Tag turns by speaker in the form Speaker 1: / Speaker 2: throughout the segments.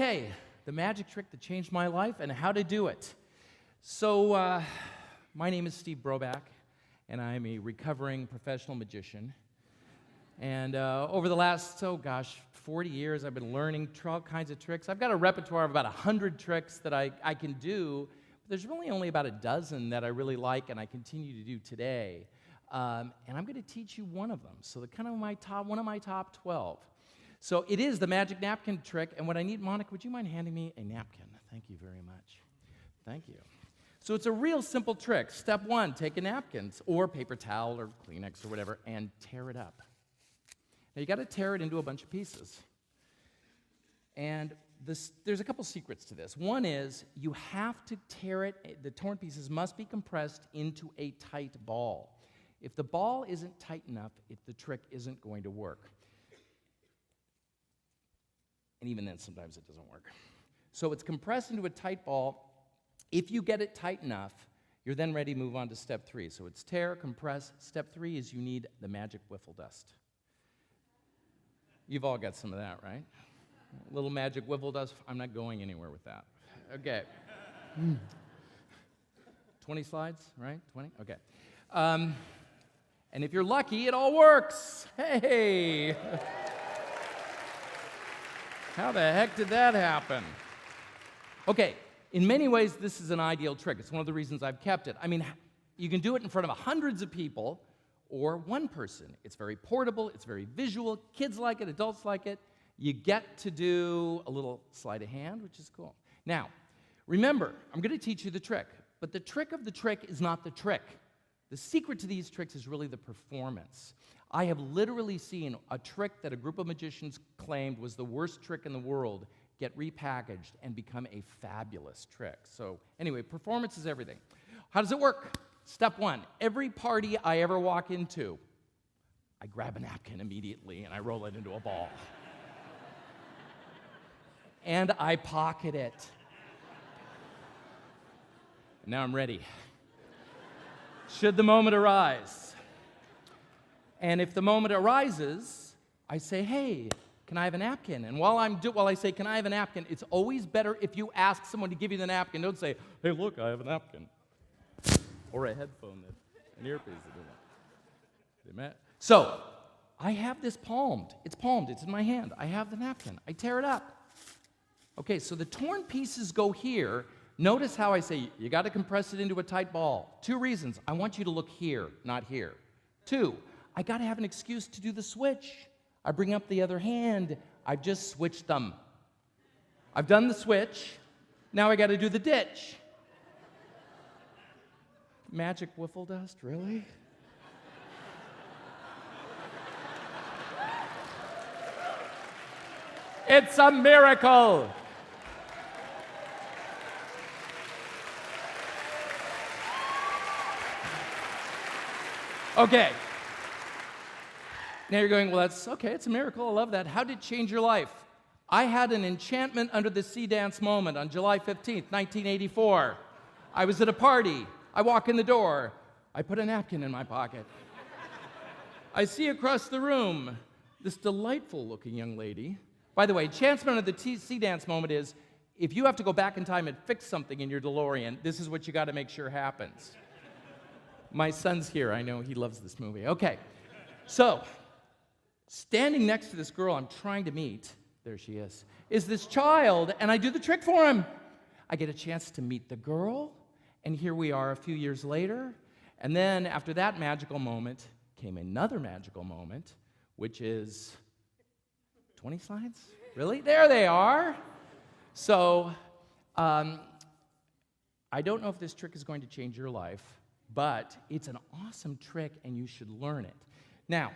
Speaker 1: Okay, the magic trick that changed my life and how to do it. So, my name is Steve Broback, and I'm a recovering professional magician. And over the last, 40 years, I've been learning all kinds of tricks. I've got a repertoire of about 100 tricks that I can do, but there's really only about a dozen that I really like and I continue to do today. And I'm going to teach you one of them, so one of my top 12. So it is the magic napkin trick, and what I need, Monica, would you mind handing me a napkin? Thank you very much. Thank you. So it's a real simple trick. Step one, take a napkin or paper towel or Kleenex or whatever and tear it up. Now you got to tear it into a bunch of pieces. And there's a couple secrets to this. One is you have to tear it, the torn pieces must be compressed into a tight ball. If the ball isn't tight enough, the trick isn't going to work. And even then, sometimes it doesn't work. So it's compressed into a tight ball. If you get it tight enough, you're then ready to move on to step three. So it's tear, compress. Step three is you need the magic wiffle dust. You've all got some of that, right? A little magic wiffle dust. I'm not going anywhere with that. Okay. 20 slides, right? 20? Okay. And if you're lucky, it all works. Hey! How the heck did that happen? Okay, in many ways, this is an ideal trick. It's one of the reasons I've kept it. I mean, you can do it in front of hundreds of people or one person. It's very portable, it's very visual. Kids like it, adults like it. You get to do a little sleight of hand, which is cool. Now, remember, I'm going to teach you the trick, but the trick of the trick is not the trick. The secret to these tricks is really the performance. I have literally seen a trick that a group of magicians claimed was the worst trick in the world get repackaged and become a fabulous trick. So anyway, performance is everything. How does it work? Step one, every party I ever walk into, I grab a napkin immediately and I roll it into a ball. And I pocket it. And now I'm ready. Should the moment arise. And if the moment arises, I say, hey, can I have a napkin? And while I say, can I have a napkin, it's always better if you ask someone to give you the napkin. Don't say, hey, look, I have a napkin. Or a headphone, an earpiece. So, I have this palmed. It's palmed. It's in my hand. I have the napkin. I tear it up. Okay, so the torn pieces go here. Notice how I say, you got to compress it into a tight ball. 2 reasons. I want you to look here, not here. 2, I got to have an excuse to do the switch. I bring up the other hand. I've just switched them. I've done the switch. Now I got to do the ditch. Magic wiffle dust, really? It's a miracle. Okay. Now you're going, well, that's okay, it's a miracle, I love that. How did it change your life? I had an enchantment under the sea dance moment on July 15th, 1984. I was at a party. I walk in the door. I put a napkin in my pocket. I see across the room this delightful-looking young lady. By the way, enchantment under the sea dance moment is, if you have to go back in time and fix something in your DeLorean, this is what you got to make sure happens. My son's here. I know he loves this movie. Okay, so standing next to this girl I'm trying to meet, there she is this child, and I do the trick for him. I get a chance to meet the girl, and here we are a few years later. And then after that magical moment came another magical moment, which is 20 slides? Really? There they are. So I don't know if this trick is going to change your life, but it's an awesome trick, and you should learn it. Now,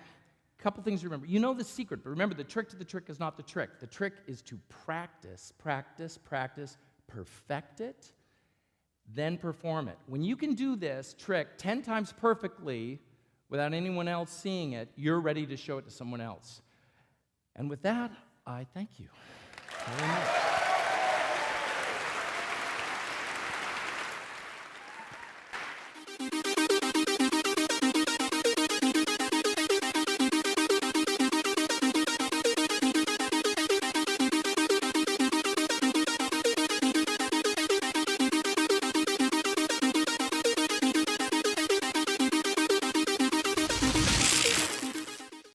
Speaker 1: a couple things to remember. You know the secret, but remember, the trick to the trick is not the trick. The trick is to practice, practice, practice, perfect it, then perform it. When you can do this trick 10 times perfectly without anyone else seeing it, you're ready to show it to someone else. And with that, I thank you very much.